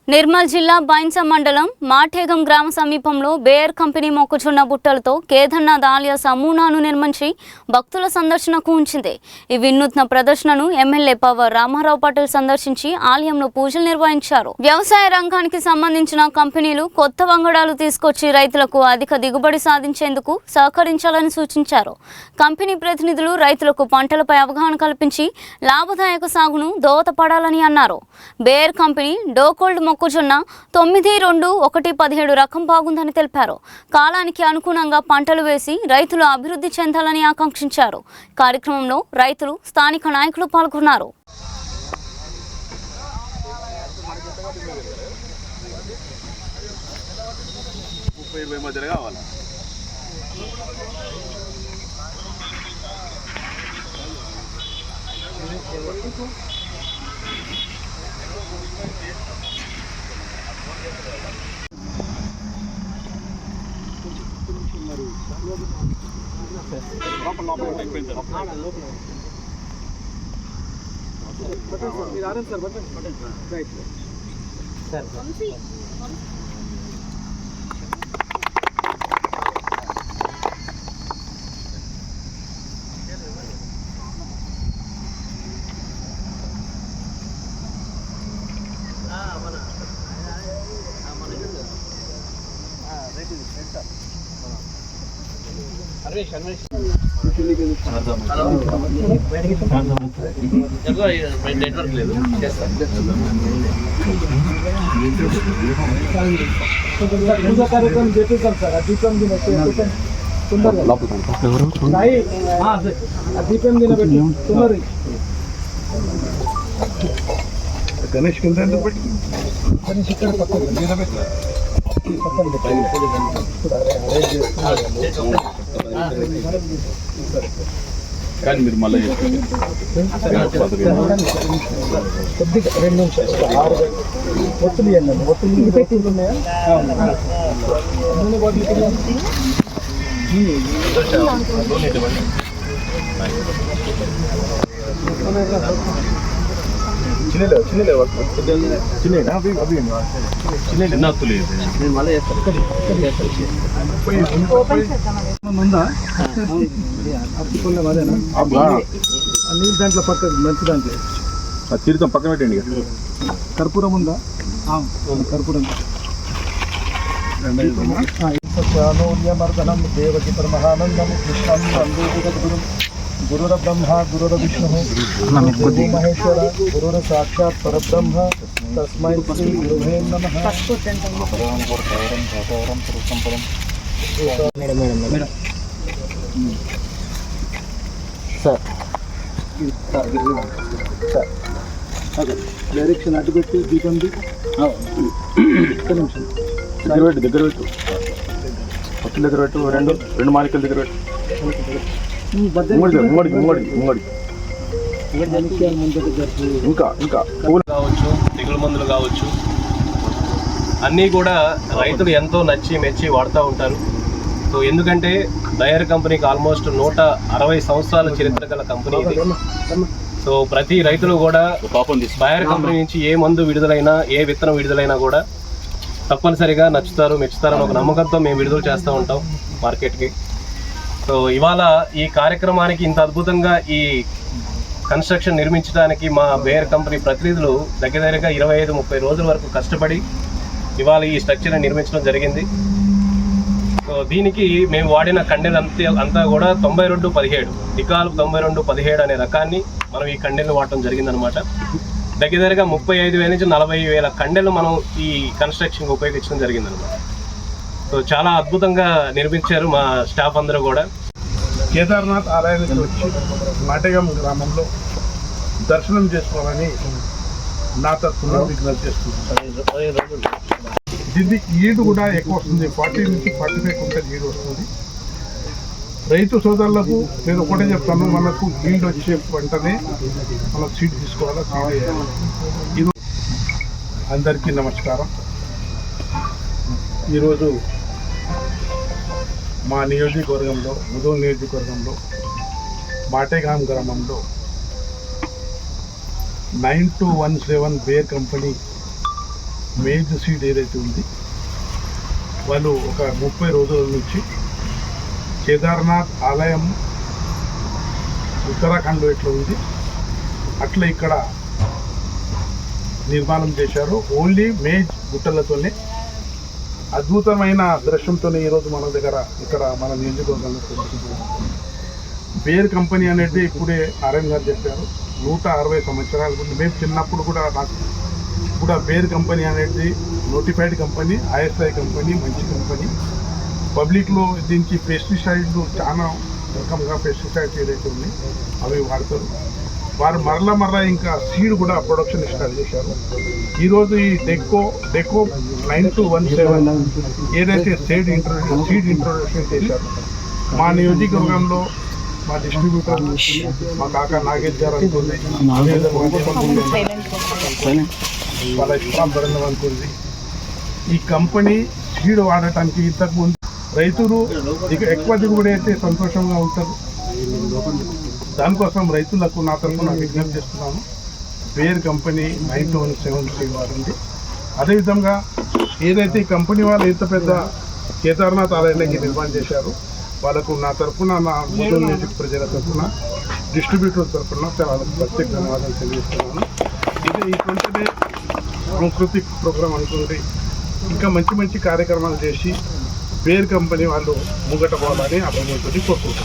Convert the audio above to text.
నిర్మల్ జిల్లా బైన్సా మండలం మాఠేగం గ్రామ సమీపంలో బేర్ కంపెనీ మొక్కజొన్న బుట్టలతో కేదార్నాథ్ ఆలయ సమూనాను నిర్మించి భక్తుల సందర్శనకు ఉంచింది. ఈ వినూత్న ప్రదర్శనను ఎమ్మెల్యే పవర్ రామారావు పటేల్ సందర్శించి ఆలయంలో పూజలు నిర్వహించారు. వ్యవసాయ రంగానికి సంబంధించిన కంపెనీలు కొత్త వంగడాలు తీసుకొచ్చి రైతులకు అధిక దిగుబడి సాధించేందుకు సహకరించాలని సూచించారు. కంపెనీ ప్రతినిధులు రైతులకు పంటలపై అవగాహన కల్పించి లాభదాయక సాగును దోహదపడాలని అన్నారు. బేర్ కంపెనీ డోకోల్డ్ మొక్కజొన్న 9217 రకం బాగుందని తెలిపారు. కాలానికి అనుగుణంగా పంటలు వేసి రైతులు అభివృద్ధి చెందాలని ఆకాంక్షించారు. కార్యక్రమంలో రైతులు, స్థానిక నాయకులు పాల్గొన్నారు. నెట్వర్క్ లేదు కార్యక్రమం చేపిస్తాం సార్. దీపం దీపం తినబెట్టి తొందర గణేష్ గణేష్ ఇక్కడ కానీ మీరు మళ్ళీ 2 నిమిషాలు 6 ఒత్తులు ఇవ్వండి. ఒత్తులు పెట్టి ఉన్నాయా? నీళ్ళు దాంట్లో పక్క మంచి దాంట్లో తీర్థం పక్కన పెట్టండి. కర్పూరం ఉందా? కర్పూరం మర్దనం దేవకి పరమహానందం కృష్ణం గురు గురుర బ్రహ్మ గురుర విష్ణు గురు మహేశ్వర గురుర సాక్షాత్ పరబ్రహ్మ తస్మై శ్రీ గురువే నమః. డైరెక్షన్ అటు పెట్టి దీపం దగ్గర పెట్టు పత్తుల దగ్గర పెట్టు. 2 మాలికల దగ్గర పెట్టు. ఇంకా పూలు కావచ్చు, తెగులు మందులు కావచ్చు, అన్నీ కూడా రైతులు ఎంతో నచ్చి మెచ్చి వాడుతూ ఉంటారు. సో ఎందుకంటే బయర్ కంపెనీకి ఆల్మోస్ట్ 160 సంవత్సరాల చరిత్ర గల కంపెనీ ఇది. సో ప్రతి రైతులు కూడా బయర్ కంపెనీ నుంచి ఏ మందు విడుదలైనా, ఏ విత్తనం విడుదలైనా కూడా తప్పనిసరిగా నచ్చుతారు, మెచ్చుతారని ఒక నమ్మకంతో మేము విడుదల చేస్తూ ఉంటాం మార్కెట్కి. సో ఇవాళ ఈ కార్యక్రమానికి ఇంత అద్భుతంగా ఈ కన్స్ట్రక్షన్ నిర్మించడానికి మా బేర్ కంపెనీ ప్రతినిధులు దగ్గరగా 25-30 రోజుల వరకు కష్టపడి ఇవాళ ఈ స్ట్రక్చర్ని నిర్మించడం జరిగింది. సో దీనికి మేము వాడిన కండెలు అంతా కూడా 9217 డికాల్ 9217 అనే రకాన్ని మనం ఈ కండెలు వాడటం జరిగిందనమాట. దగ్గరగా 35,000 నుంచి 40,000 కండెలు మనం ఈ కన్స్ట్రక్షన్కి ఉపయోగించడం జరిగిందనమాట. సో చాలా అద్భుతంగా నిర్మించారు మా స్టాఫ్ అందరూ కూడా. కేదార్నాథ్ ఆలయానికి వచ్చి మాటేగం గ్రామంలో దర్శనం చేసుకోవాలని నా తరఫున విజ్ఞప్తి చేస్తున్నాను. దీన్ని ఈడు కూడా ఎక్కువ వస్తుంది, 40 నుంచి 45 క్వింటల్ ఈడు వస్తుంది. రైతు సోదరులకు నేను ఒకటే చెప్తాను, మనకు ఈల్డ్ వచ్చే వెంటనే మనం సీడ్ తీసుకోవాలా, సీడ్ వేయాలి. ఇది అందరికీ నమస్కారం. ఈరోజు మా నియోజకవర్గంలో, ముదోల్ నియోజకవర్గంలో మాటేగాం గ్రామంలో 9217 బేర్ కంపెనీ మేజ్ సీడ్ ఏదైతే ఉంది వాళ్ళు ఒక 30 రోజుల నుంచి కేదార్నాథ్ ఆలయం ఉత్తరాఖండ్లో ఎట్లా ఉంది అట్లా ఇక్కడ నిర్మాణం చేశారు. ఓన్లీ మేజ్ గుట్టలతోనే అద్భుతమైన దృశ్యంతోనే ఈరోజు మన దగ్గర ఇక్కడ మన నియోజకవర్గంలో బేర్ కంపెనీ అనేది ఇప్పుడే ఆర్ఎం గారు చెప్పారు 160 సంవత్సరాల ముందు మేము చిన్నప్పుడు కూడా నాకు కూడా బేర్ కంపెనీ అనేది నోటిఫైడ్ కంపెనీ, ఐఎస్ఐ కంపెనీ, మంచి కంపెనీ. పబ్లిక్లో దీనికి పెస్టిసైడ్లు చాలా రకంగా పెస్టిసైడ్స్ ఏదైతే ఉన్నాయి అవి వాడతారు. వారు మరలా ఇంకా సీడ్ కూడా ప్రొడక్షన్ స్టార్ట్ చేశారు. ఈరోజు ఈ డెకో 9217 ఏదైతే సీడ్ ఇంట్రొడక్షన్ చేశారు మా నియోజకవర్గంలో మా డిస్ట్రిబ్యూటర్ మా కాకా నాగేష్ గారు అనుకుంది, వాళ్ళ ఇష్టం బృందం అనుకుంది. ఈ కంపెనీ సీడ్ వాడటానికి ఇంతకుముందు రైతులు ఎక్కువ దిగుబడి అయితే సంతోషంగా ఉంటారు. దానికోసం రైతులకు నా తరఫున విజ్ఞప్తి చేస్తున్నాను. బేర్ కంపెనీ 9217 వాడింది. అదేవిధంగా ఏదైతే ఈ కంపెనీ వాళ్ళు ఎంత పెద్ద కేదార్నాథ్ ఆలయానికి నిర్మాణం చేశారు వాళ్ళకు నా తరఫున నా ముదల్ మ్యూజిక్ ప్రజల తరఫున డిస్ట్రిబ్యూటర్ తరఫున చాలా ప్రత్యేక ధన్యవాదాలు తెలియజేస్తున్నాను. ఇది ఇటువంటిదే సాంస్కృతిక ప్రోగ్రాం అనుకుంటే ఇంకా మంచి కార్యక్రమాలు చేసి బేర్ కంపెనీ వాళ్ళు ముంగట పోవాలని అభివృద్ధి కోరుకుంటున్నాను.